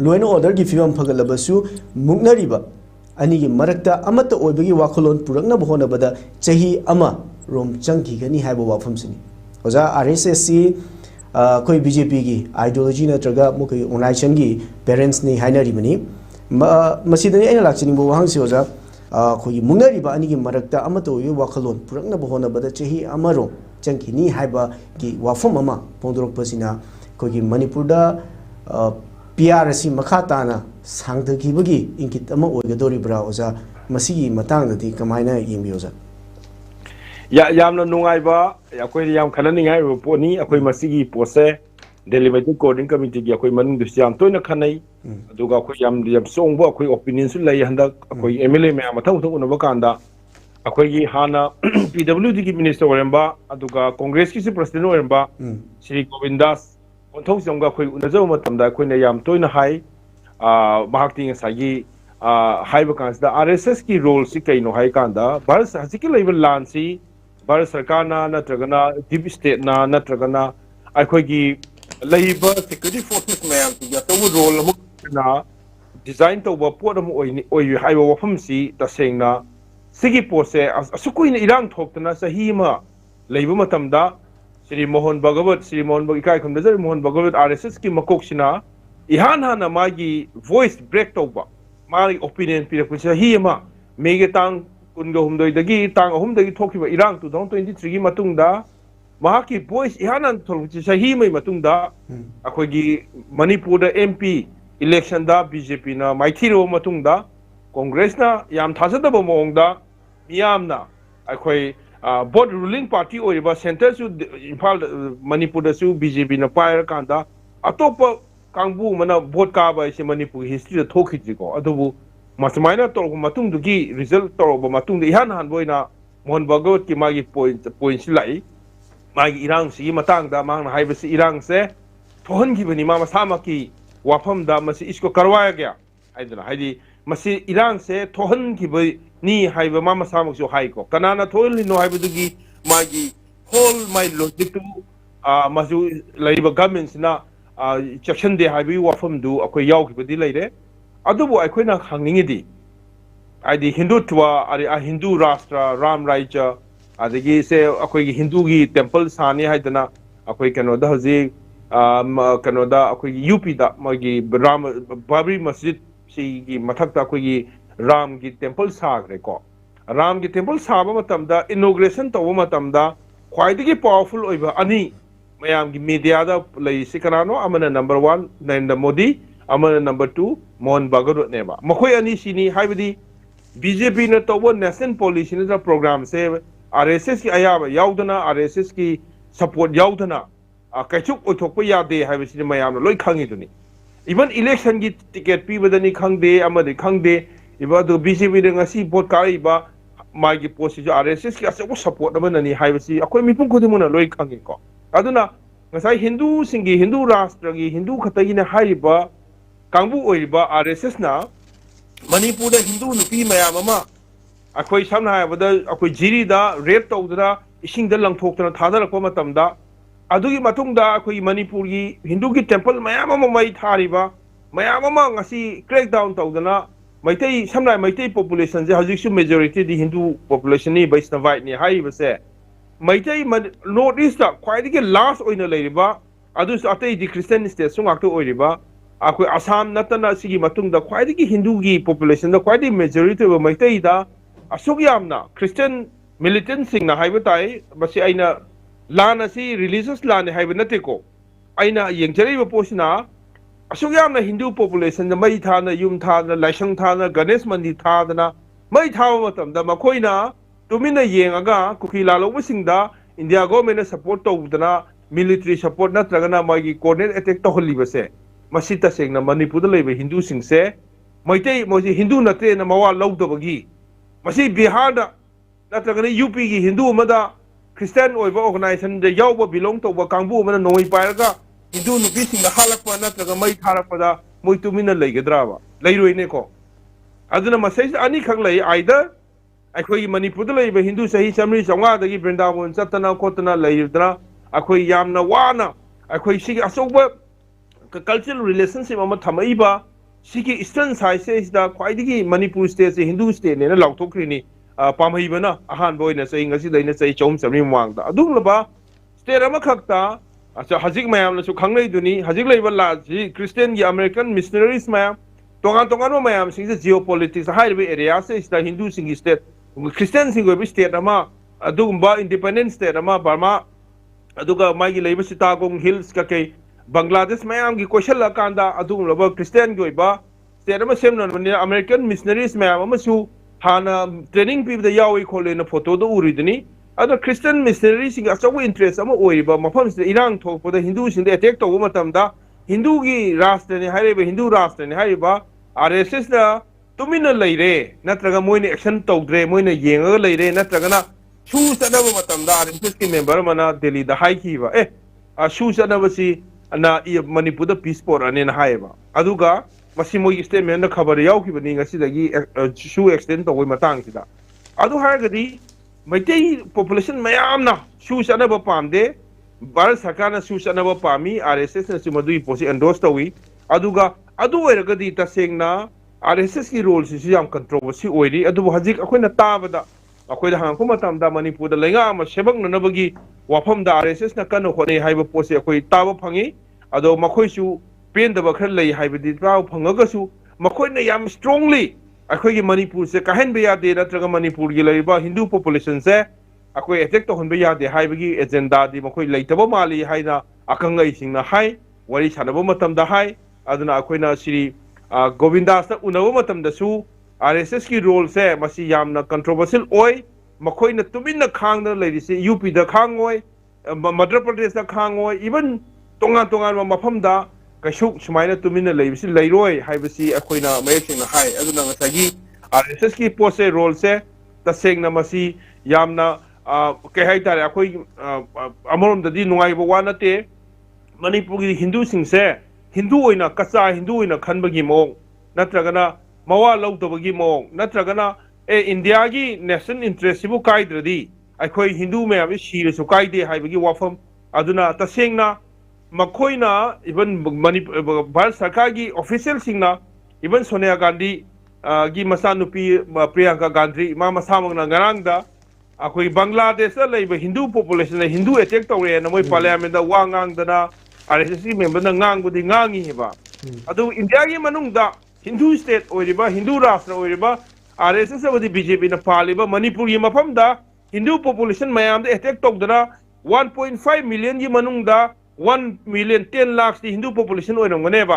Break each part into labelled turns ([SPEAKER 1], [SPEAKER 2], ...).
[SPEAKER 1] lion order की फिवम फगलबसु मुगनरिबा अनिगी मरक्ता अमत ओइबगी वाखलोन पुरकनब होनबदा चही अमा रोम चंगखिगनी हाइबो वाफमसिनी ओजा आरएसएस सी कोई बीजेपी की आइडियोलॉजी नत्रगा मुख ऑर्गेनाइजेशन की पेरेंट्स ने हाइनरिबनी मसीदनी अइना लाक्चिनिंगबो वाहंगसि ओजा कोई मुगनरिबा अनिगी मरक्ता अमत ओइबगी वाखलोन पुरकनब होनबदा चही अमा रोम चंगखिनी हाइबा की वाफम अमा पोंदोरकपसिना कोई मणिपुरदा PRC मखाताना सांगदखिबगी इंकित अमा ओइगदोरिब्रा ओजा मसीगी मतांगदि कमायना येंबियोजा
[SPEAKER 2] यामना नुंगाइबा अखोय याम खननिंगाइ पोनी अखोय मसीगी पोसे डेलिवेटेड कोर्डिंग कमिटी की अखोय मनुंग दुस याम तोयना खनै अदुगा अखोय याम सोंगबो अखोय ओपिनियन सु लೈ हंदक अखोय MLA मे मथौ थौ उनबा कांदा अखोय की हाना PWD की मिनिस्टर ओरंबा अदुगा कांग्रेस की प्रेसिडेंट ओरंबा श्री गोविंदास ओंथौ जोंगा अखोय उनजौ मतमदा अखोयना याम तोयना हाई महाक्ति ngसागी हाइबा कांसदा RSS की रोल सि कैनो हाई कांदा भारत हजिकी लैबा लान सि भारत सरकार ना नत्रगना डीप स्टेट ना नत्रगना अखोयगी लैबा सिक्योरिटी फोर्सेस मैम की तो रोल अमुकना डिजाइन तौबा पोट अमु ओइ हाइबा वफम सि तसेंगना सिगी पोसे असुकुइन इरांग थोक्तना सही मा लैबा मतमदा श्री मोहन भगवत इकाई खमदजर मोहन भगवत RSS की मकोक्सिना इहान हाना मागी वॉइस ब्रेक तौबा मागी ओपिनियन पिरक सही मा मेगे तांग कुनगा हुमदोइदगी तांग अहुमदगी थोकिबा इरांग 2023 की मतुंगदा महाकी वॉइस इहान हान थोलुची सही मै मतुंगदा अखोगी मणिपुर MP इलेक्शन दा BJP ना माइथिरो मतुंगदा कांग्रेस ना याम थाजदबा मोंगदा मियामना अखोई बोथ रूलिंग पार्टी ओइबा सेंटर सु इम्फाल मणिपुर सु BJP ना पायर कांदा अतोप कांगबु मना वोट काबा इसे मणिपुर हिस्ट्री दा थोखिजिको अदुबु मसमाइना तोरब मतुंगदुगी रिजल्ट तोरब मतुंग इहान हान बोइना मोहन भगवत की मागी पॉइंट लाई मागी इरांग सि मतंगदा मांगना हाइबसि इरांग से थोहन गिबनि मा मसामा की वाफम दा मसि इसको करवाया गया हाइदना हाइदि मसि इरांग से थोहन गिबनि हाइबा मा मसामक जो हाइको कनाना थोहन लिनो हाइबदुगी मागी होल माइ लॉजिक टू मजु लैबा गवर्नमेंट चेक्शन दे हाइबी वाफम दु अखोय यावखिबदि लैरे अदुबु अखोयना खांगनिंगिदि आइदि हिंदुत्व हिंदू राष्ट्र राम राज्य अदगी से अखोय हिंदू की टेंपल सानी हाइदना अखोय कनोदा हजि कनोदा अखोय UP दा मगी राम बाबरी मस्जिद सी मथक्ता अखोय राम की टेंपल सागरे को राम की टेंपल साबा मतमदा इनॉग्रेशन तौबा मतमदा ख्वाइदगी पावरफुल ओइबा अनि मयाम की मीडिया दा लई सिकरानो अमना नंबर 1 नरेंद्र मोदी अमना नंबर 2 मोहन भगवत नेबा मखोय अनि सिनी हाइबदी BJP ने तौबा नेशनल पॉलिसी ने प्रोग्राम से RSS की अयाब याउदना RSS की सपोर्ट याउदना कैचुक ओथोप यादे हाइबसिनि मयाम लोय खंगिदुनि इवन इलेक्शन की टिकट पीबदनी खंगदे अमदि खंगदे इबा दो BJP ने ngasi वोट काइबा मागी पोस्ट जो RSS की असो सपोर्ट अमननी हाइबसि अखोय मिपुम खुदिमुना लोय खंगिको अदुना ngасai हिंदू सिंगी हिंदू राष्ट्र की हिंदू खतगिने हाइबा कांगबु ओइबा RSS ना मणिपुर हिंदू नुपी मयाम अमा अखोय सामना हाबदा अखोय जिरीदा रेप तौदना इसिंगदा लंगथोक्तना थादरकपा मतमदा अदुगी मतुंगदा अखोय मणिपुर की हिंदू की टेंपल मयाम अमा मै थारिबा मयाम अमा ngasi क्रैक डाउन तौदना मैतै सामना मैतै पॉपुलेशन जे हजिकसु मेजॉरिटी दी हिंदू पॉपुलेशन नि वैष्णवाइट नि हाइबसे मैतै नॉर्थ ईस्ट ख्वाइदगी लास्ट ओइना लैरिबा अदुस अतै दी क्रिश्चियन स्टेट सुंगाक्तो ओइरिबा अखोय आसाम नतना सिगी मतुंगदा ख्वाइदगी हिंदू की पॉपुलेशन दा ख्वाइदगी मेजॉरिटी ओइबा मैतै दा असुक यामना क्रिश्चियन मिलिटेंट सिंगना हाइबा ताई बसि आइना लान असि रिलीजियस लान हाइबा नतेको आइना येंगजरिबा पोसिना असुक यामना हिंदू पॉपुलेशन दा मै थाना युम थाना लाइसंग थाना गणेश मंदिर थादना मै थाव मतमदा मखोइना तुमिना येंगागा कुकी लालोबसिंगदा इंडिया गवर्नमेंट सपोर्ट तौदना मिलिटरी सपोर्ट नत्रगना मागी कोऑर्डिनेट अटैक तौहलिबसे मसि तसेंगना मणिपुर लेबे हिंदू सिंगसे मैतै मोजि हिंदू नते न मवा लौदबगी मसी बिहार नत्रगना UP की हिंदू अमदा क्रिश्चियन ओइबा ऑर्गेनाइजेशन दे यावबा बिलोंग तौबा कांगबु अमना नोई पायरगा हिंदू नुपी सिंग हालकपा नत्रगा मै थारकपदा मोइ तुमिना लैगद्राबा लैरोइनेको अदुना मसै अनि खक लै आइदर अखोई मणिपुर लेबे हिंदू सही चमरी चौगा दगी वृंदावन चतना खोतना लैरदना अखोई यामना वाना अखोई सिगी असौबा कल्चरल रिलेशनशिप अमा थमइबा सिगी ईस्टर्न साइड से इस ख्वाई मणिपुर स्टेट से हिंदू स्टेट ने लाथोनी पामहीबना अहानबोना चही चौम चमरी ममांग स्टेट अमखता हजिक मैम खाई हजिक लाजी क्रिस्टियन की अमेरिकन मिशनरीज मैम तोान तोान मैम से जियो पॉलिटिक्स एरिया से Hindu state Christian state independent state Burma मागी सितागोंग हिल्स कई बांग्लादेश मैम की कोशल क्रिस्टियन की state semen American missionaries ma'am हाँ ट्रेनिंग पीबद खोलें फोटोद उरीदनी क्रिस्टियन मिशनरी अचौ इंटरेस्ट मफम से इरांग थोपद हिंदू एटेक तब हिंदू की राष्ट्र ने हिंदू राष्ट्र ने RSS तुमिन लेरे नत्रग मोइन एक्शन तौद्रे मोइन येंग लेरे नत्रगना शू चनब RSS की मेंबर मना दिल्ली दा हाइकीबा शू चनबसी ना मणिपुर पीस पोरने हाइबा अदुगा मसी मोई स्टेटमेंट खबर याउखिबनी ngasi शू एक्सटेंड तौय मतंगसिदा अदु हारगदी मैतई पॉपुलेशन मैम शू चनब पामदे भारत सरकार शू चनब पामी RSS ने मदुई पोसी एंडोर्स तौई अदुगा अदुगदी तसेंगना RSS की रोल से कंट्रोवर्सी होरी हजिक अखोना ताबद अखोद हांगको मणिपुर लेंगा सेबकनबगी वाफम RSS ना कन होने हाइब पोसे अखोई ताब फंगी अदो मखोइसु पेंदब खर लई हाइबदी ताब फंगगसु मखोइना याम स्ट्रांगली अखोई मणिपुर से काहन यादे नत्रग मणिपुर की लइबा हिंदू पॉपुलेशन से अखोई एटेक तोहन यादे हाइबगी एजेंडा दी मखोई लइतब माली हाइना अखंगई सिंगना हाइ वरी सानब मतमदा हाइ अदुना अखोइना श्री गोविंदास उनबू RSS की रोल से कंट्रोवर्शियल मखोइन तुमिन खांग लेरिसे यूपी खांगोय मध्य प्रदेश खांगोय इवन तोंगान तोंगान मफम कशु सुमायना तुमिन लेबिसे लेरोय हाइबसी अखोइना मयेक्सेंगना हाइ अदुना ngसागी RSS की पोसे रोल से तसेंगना मसी यामना कई हाइतारे अखोइ अमरोमददी नुंगाइबो वा नते मणिपुर की हिंदू सिंगसे हिंदू होइना कच्चा हिंदू होइना खनबगी मोंग नत्रगना मवा लौदबगी मोंग नत्रगना इंडिया की नेशनल इंटरेस्ट सिबु काइद्रदी अखोई हिंदू मैम सिरसु काइदे हाइबगी वाफम अदुना तसेंगना मखोइना इवन भारत सरकार की ऑफिशियल सिंगना इवन सोनिया गांधी की मसानुपी प्रियंका गांधी मा मसामंगना ngaraangda अखोई बांग्लादेश लेब हिंदू पॉपुलेशन हिंदू अटैक तौरे मोई पार्लियामेंट वा ngang RSS की member ngangbudi ngangi heba adu India की मनुंगदा हिंदू स्टेट ओरिबा हिंदू राष्ट्र ओरिबा RSS अबदी बीजेपी न पालिबा मणिपुर की मफमदा हिंदू पॉपुलेशन मयाम दे अटैक तौदना 1.5 मिलियन की मनुंगदा 1 मिलियन 10 लाख की हिंदू पॉपुलेशन ओरंगनेबा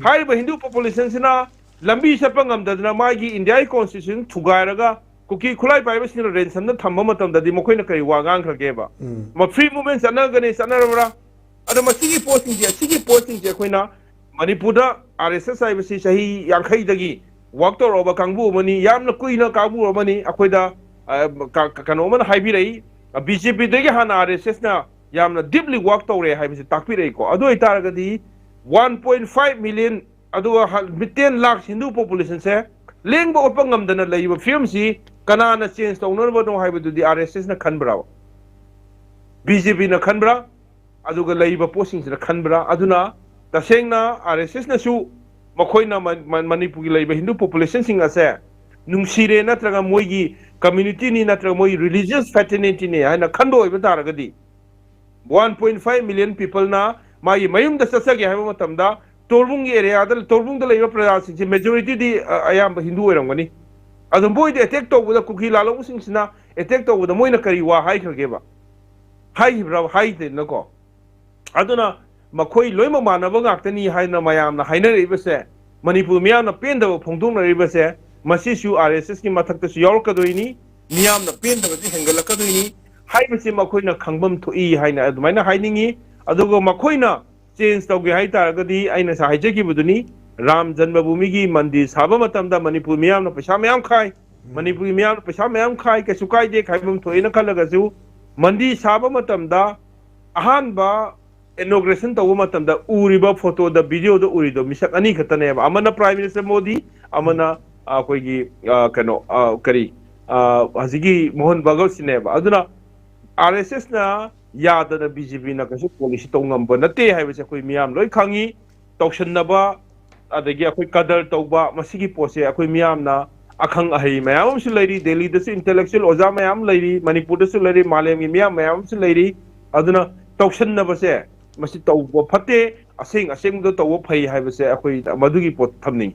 [SPEAKER 2] हाइबा हिंदू पॉपुलेशन सिना लंबी चपा ngamdadna मागी इंडिया कॉन्स्टिट्यूशन थुगारगा कुकी खुलाई पाइबसिन रेंसन थम्बा मतमददी मखोइना कई वा ngangrageba म फ्री मूवमेंट सनगने सनरबरा अद मसीगी पोस्टिंग जे अखोइना मणिपुर RSS हाइबसी सही यांखैदगी वर्क तौरबा कांगबु मनी यामना कुइना काबु मनी अखोइदा कनोमन हाइबिरई बीजेपी दगी हाना RSS ना यामना डीपली वर्क तौरे हाइबसी ताकपिरई को अदो इतारगदी 1.5 मिलियन अदो 10 लाख हिंदू पॉपुलेशन से लेंगबो ओपंगमदना लइबो फिल्म सी कनाना चेंज तौनरबो नो हाइबदुदी RSS ना खनब्रा बीजेपी ना खनब्रा अदुगा लइबा पोस्टिंग से खनब्रा अदुना तसेंगना RSS नसु मखोइना मणिपुर की लइबा हिंदू पॉपुलेशन सिंग असे नुंगसिरे नत्रगा मोइगी कम्युनिटी नि नत्रगा मोइ रिलीजियस फैटर्निटी ने हाइना खंडो ओइबा तारगदी 1.5 मिलियन पीपल ना मागी मयुम द ससगे हाइबा मतमदा तोरबुंग एरिया द तोरबुंग द लइबा प्रजा सिंग मेजॉरिटी दी अयाम हिंदू ओइरंगनी अदुम बोइ दे अटैक तौबदा कुकी लालो सिंग सिना अटैक तौबदा मोइना करी वा हाइ खगेबा हाइ ब्रा हाइ दे नको अदुना मखोई लोइम मानब गाक्तनी हाइना मयामना हाइनरिबसे मणिपुर मियामना पेंदब फोंदोंनरिबसे मसीसु RSS की मथक्तसु यावरकदोइनी मियामना पेंदबसि हेंगलकदोइनी हाइबसि मखोइना खंगबम थोई हाइना अदुमाइना हाइनिंगी अदुगो मखोइना चेंज तौगे हाइतारगदी आइना सा हाइजगिबदुनी राम जन्मभूमि की मंदिर साबा मतमदा मणिपुर मियामना पैसा मयाम खाइ मणिपुर मियामना पैसा मयाम खाइ कैसु काइदे खाइबम थोइना खलगसु मंदिर साबा मतमदा अहानबा इनोग्रेशन तब मतमदा उरिबा फोटो द वीडियो द उरिदो मिसक अनी खतनेबा अमना प्राइम मिनिस्टर मोदी अमना अखोइगी कनो करी हजिगी मोहन बागल सिनेबा अदुना RSS ना बीजेपी ना कसु पॉलिसी तौंगम नते हाइबसे कोई मियाम लोई खांगी तौसन्नबा adagi akhoi kadar tauba masigi pose akhoi miyamna akhang ahai mayam su leiri Delhi da su intellectual oza mayam leiri Manipur da su leiri malem gi miyam mayam su leiri aduna tausan na base masi tauba phate aseng aseng do tauba phai hai base akhoi madugi pot thamni